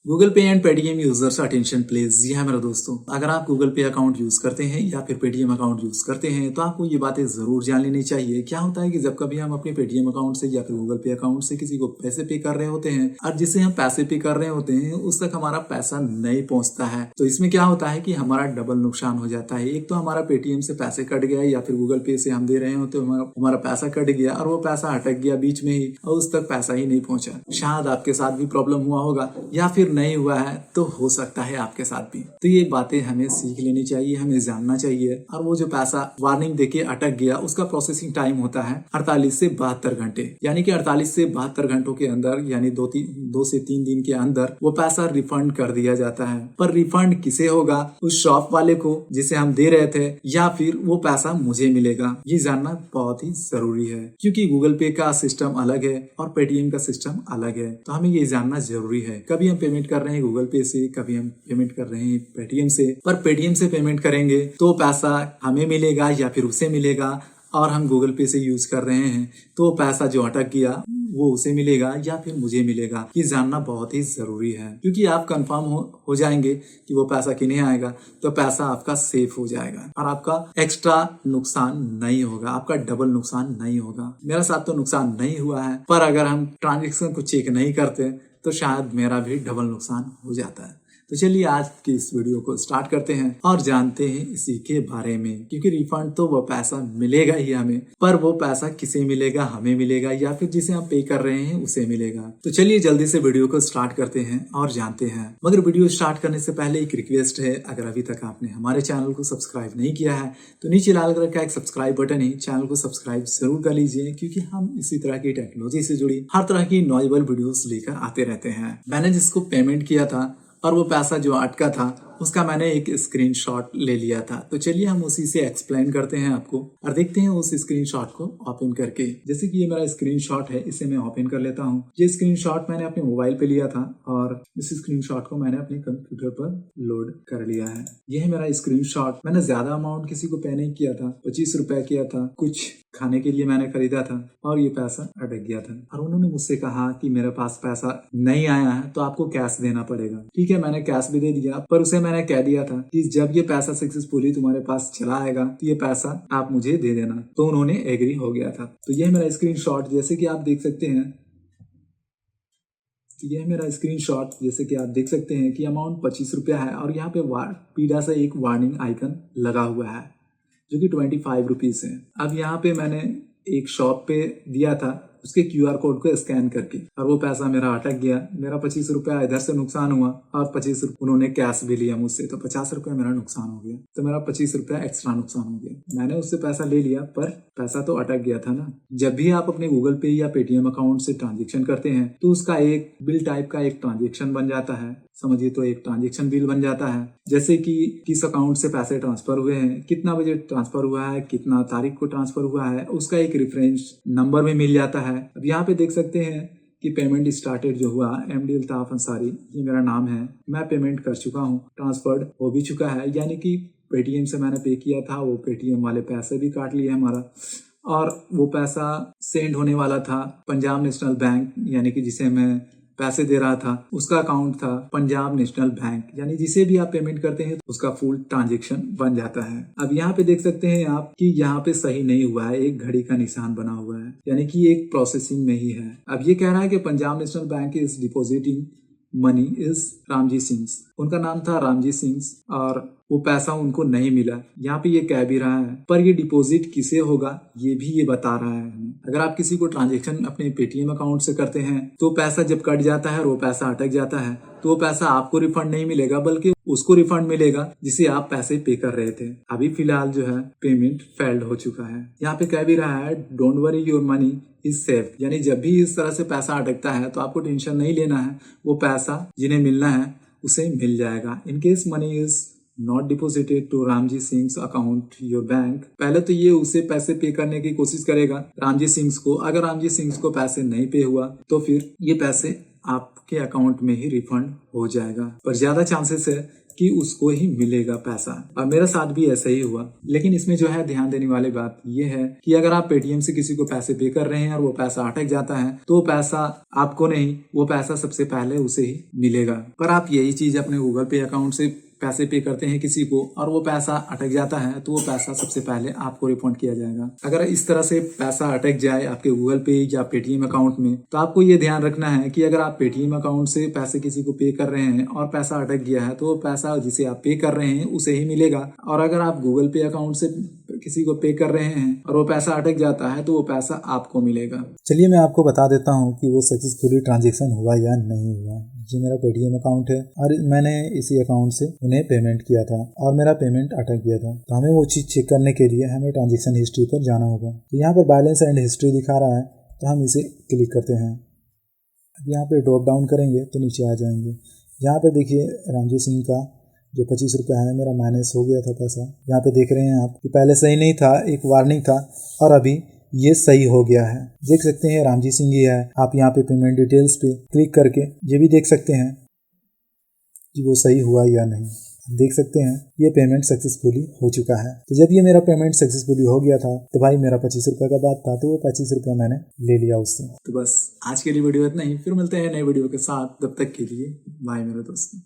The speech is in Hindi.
Google Pay and Paytm users attention please. जी हाँ मेरे दोस्तों, अगर आप गूगल पे अकाउंट यूज करते हैं या फिर पेटीएम अकाउंट यूज करते हैं तो आपको ये बातें जरूर जान लेनी चाहिए। क्या होता है कि जब कभी हम अपने पेटीएम अकाउंट से या फिर गूगल पे अकाउंट से किसी को पैसे पे कर रहे होते हैं और जिसे हम पैसे पे कर रहे होते हैं उस तक हमारा पैसा नहीं पहुंचता है, तो इसमें क्या होता है कि हमारा डबल नुकसान हो जाता है। एक तो हमारा पेटीएम से पैसे कट गया या फिर गूगल पे से हम दे रहे हो तो हमारा पैसा कट गया और वो पैसा अटक गया बीच में ही और उस तक पैसा ही नहीं पहुंचा। शायद आपके साथ भी प्रॉब्लम हुआ होगा या फिर नहीं हुआ है तो हो सकता है आपके साथ भी। तो ये बातें हमें सीख लेनी चाहिए, हमें जानना चाहिए। और वो जो पैसा वार्निंग देके अटक गया उसका प्रोसेसिंग टाइम होता है 48 से 72 घंटे, यानी कि 48 से 72 घंटों के अंदर यानी 2 से 3 दिन के अंदर वो पैसा रिफंड कर दिया जाता है। पर रिफंड किसे होगा? उस शॉप वाले को जिसे हम दे रहे थे, या फिर वो पैसा मुझे मिलेगा? ये जानना बहुत ही जरूरी है, क्योंकि गूगल पे का सिस्टम अलग है और पेटीएम का सिस्टम अलग है। तो हमें ये जानना जरूरी है। कभी हम पेमेंट कर रहे हैं गूगल पे से, कभी हम पेमेंट कर रहे हैं पेटीएम से, पर पेटीएम से पेमेंट करेंगे तो पैसा हमें मिलेगा या फिर उसे मिलेगा, और हम गूगल पे से यूज कर रहे हैं तो पैसा जो अटक गया वो उसे मिलेगा या फिर मुझे मिलेगा। ये जानना बहुत ही जरूरी है, क्योंकि आप कंफर्म हो जाएंगे कि वो पैसा किन्हें आएगा तो पैसा आपका सेफ हो जाएगा और आपका एक्स्ट्रा नुकसान नहीं होगा, आपका डबल नुकसान नहीं होगा। मेरा साथ तो नुकसान नहीं हुआ है, पर अगर हम ट्रांजेक्शन को चेक नहीं करते तो शायद मेरा भी डबल नुकसान हो जाता है। तो चलिए आज की इस वीडियो को स्टार्ट करते हैं और जानते हैं इसी के बारे में, क्योंकि रिफंड तो वो पैसा मिलेगा ही हमें, पर वो पैसा किसे मिलेगा? हमें मिलेगा या फिर जिसे हम पे कर रहे हैं उसे मिलेगा? तो चलिए जल्दी से वीडियो को स्टार्ट करते हैं और जानते हैं। मगर वीडियो स्टार्ट करने से पहले एक रिक्वेस्ट है, अगर अभी तक आपने हमारे चैनल को सब्सक्राइब नहीं किया है तो नीचे लाल कलर का एक सब्सक्राइब बटन है, चैनल को सब्सक्राइब जरूर कर लीजिए, क्योंकि हम इसी तरह की टेक्नोलॉजी से जुड़ी हर तरह की नॉलेजेबल वीडियोस लेकर आते रहते हैं। मैंने जिसको पेमेंट किया था और वो पैसा जो अटका था उसका मैंने एक स्क्रीनशॉट ले लिया था। तो चलिए हम उसी से एक्सप्लेन करते हैं आपको और देखते हैं उस स्क्रीनशॉट को ओपन करके। जैसे कि ये मेरा स्क्रीनशॉट है, इसे मैं ओपन कर लेता हूँ। ये स्क्रीनशॉट मैंने अपने मोबाइल पे लिया था और इस स्क्रीनशॉट को मैंने अपने कंप्यूटर पर लोड कर लिया है। ये है मेरा स्क्रीनशॉट। मैंने ज्यादा अमाउंट किसी को पे नहीं किया था, 25 रुपए किया था, कुछ खाने के लिए मैंने खरीदा था और ये पैसा अटक गया था। और उन्होंने मुझसे कहा कि मेरे पास पैसा नहीं आया है तो आपको कैश देना पड़ेगा। ठीक है, मैंने कैश भी दे दिया, पर उसे मैंने कह दिया था कि जब ये पैसा सक्सेसफुली तुम्हारे पास चला आएगा तो ये पैसा आप मुझे दे देना। तो उन्होंने एग्री हो गया था। तो ये मेरा स्क्रीनशॉट जैसे कि आप देख सकते हैं, यह मेरा स्क्रीनशॉट जैसे कि आप देख सकते हैं कि अमाउंट 25 रुपया है और यहाँ पे पीला सा एक वार्निंग आइकन लगा हुआ है जो कि 25 रुपीज है। अब यहाँ पे मैंने एक शॉप पे दिया था उसके QR कोड को स्कैन करके और वो पैसा मेरा अटक गया। मेरा 25 रुपया इधर से नुकसान हुआ और 25 उन्होंने कैश भी लिया मुझसे, तो 50 रुपया मेरा नुकसान हो गया। तो मेरा 25 रुपया एक्स्ट्रा नुकसान हो गया। मैंने उससे पैसा ले लिया पर पैसा तो अटक गया था ना। जब भी आप अपने गूगल पे या पेटीएम अकाउंट से ट्रांजेक्शन करते हैं तो उसका एक बिल टाइप का एक ट्रांजेक्शन बन जाता है, समझिए तो एक ट्रांजेक्शन बिल बन जाता है। जैसे कि किस अकाउंट से पैसे ट्रांसफर हुए हैं, कितना बजे ट्रांसफर हुआ है, कितना तारीख को ट्रांसफर हुआ है, उसका एक रेफरेंस नंबर भी मिल जाता है। अब यहाँ पे देख सकते हैं कि पेमेंट स्टार्टेड जो हुआ, MD अल्ताफ अंसारी, ये मेरा नाम है। मैं पेमेंट कर चुका हूँ, ट्रांसफर्ड हो भी चुका है, यानी कि पेटीएम से मैंने पे किया था, वो पेटीएम वाले पैसे भी काट लिए हमारा। और वो पैसा सेंड होने वाला था पंजाब नेशनल बैंक, यानी कि जिसे मैं पैसे दे रहा था उसका अकाउंट था पंजाब नेशनल बैंक, यानी जिसे भी आप पेमेंट करते हैं उसका फुल ट्रांजेक्शन बन जाता है। अब यहाँ पे देख सकते हैं आप कि यहाँ पे सही नहीं हुआ है, एक घड़ी का निशान बना हुआ है, यानी कि एक प्रोसेसिंग में ही है। अब ये कह रहा है कि Punjab national bank is depositing money is Ramji Singh. उनका नाम था रामजी सिंह और वो पैसा उनको नहीं मिला, यहाँ पे ये कह भी रहा है। पर ये डिपॉजिट किसे होगा ये भी ये बता रहा है। अगर आप किसी को ट्रांजेक्शन अपने पेटीएम अकाउंट से करते हैं तो पैसा जब कट जाता है और वो पैसा अटक जाता है तो वो पैसा आपको रिफंड नहीं मिलेगा, बल्कि उसको रिफंड मिलेगा जिसे आप पैसे पे कर रहे थे। अभी फिलहाल जो है पेमेंट फेल्ड हो चुका है। यहाँ पे कह भी रहा है don't worry your money is safe, यानी जब भी इस तरह से पैसा अटकता है तो आपको टेंशन नहीं लेना है, वो पैसा जिन्हें मिलना है उसे मिल जाएगा। In case money is not deposited to Ramji Singh account your bank, पहले तो ये उसे पैसे पे करने की कोशिश करेगा रामजी सिंह को। अगर रामजी सिंह को पैसे नहीं पे हुआ तो फिर ये पैसे आपके अकाउंट में ही रिफंड हो जाएगा। पर ज्यादा चांसेस है कि उसको ही मिलेगा पैसा। और मेरे साथ भी ऐसा ही हुआ। लेकिन इसमें जो है ध्यान देने वाली बात ये है कि अगर आप पेटीएम से किसी को पैसे पे कर रहे हैं और वो पैसा अटक जाता है तो वो पैसा आपको नहीं, वो पैसा सबसे पहले उसे ही मिलेगा। पर आप यही चीज अपने गूगल पे अकाउंट से पैसे पे करते हैं किसी को और वो पैसा अटक जाता है तो वो पैसा सबसे पहले आपको रिफंड किया जाएगा। अगर इस तरह से पैसा अटक जाए आपके गूगल पे या पेटीएम अकाउंट में तो आपको ये ध्यान रखना है कि अगर आप पेटीएम अकाउंट से पैसे किसी को पे कर रहे हैं और पैसा अटक गया है तो वो पैसा जिसे आप पे कर रहे हैं उसे ही मिलेगा। और अगर आप गूगल पे अकाउंट से किसी को पे कर रहे हैं और वो पैसा अटक जाता है तो वो पैसा आपको मिलेगा। चलिए मैं आपको बता देता हूँ कि वो सक्सेसफुली ट्रांजैक्शन हुआ या नहीं हुआ। जी मेरा पेटीएम अकाउंट है और मैंने इसी अकाउंट से उन्हें पेमेंट किया था और मेरा पेमेंट अटक गया था। तो हमें वो चीज़ चेक करने के लिए हमें ट्रांजैक्शन हिस्ट्री पर जाना होगा। तो यहाँ पर बैलेंस एंड हिस्ट्री दिखा रहा है तो हम इसे क्लिक करते हैं। अब यहाँ पे ड्रॉप डाउन करेंगे तो नीचे आ जाएंगे। यहाँ पे देखिए रामजी सिंह का जो 25 रुपया है मेरा माइनस हो गया था पैसा। यहाँ पे देख रहे हैं आप कि पहले सही नहीं था, एक वार्निंग था और अभी ये सही हो गया है। देख सकते हैं रामजी सिंह ही है। आप यहाँ पे पेमेंट डिटेल्स पे क्लिक करके ये भी देख सकते हैं कि वो सही हुआ या नहीं। देख सकते हैं ये पेमेंट सक्सेसफुली हो चुका है। तो जब ये मेरा पेमेंट सक्सेसफुली हो गया था तो भाई मेरा 25 रुपये का बात था तो वो 25 रुपये मैंने ले लिया उससे। तो बस आज के लिए वीडियो इतना ही, फिर मिलते हैं नए वीडियो के साथ। तब तक के लिए बाय मेरे दोस्तों।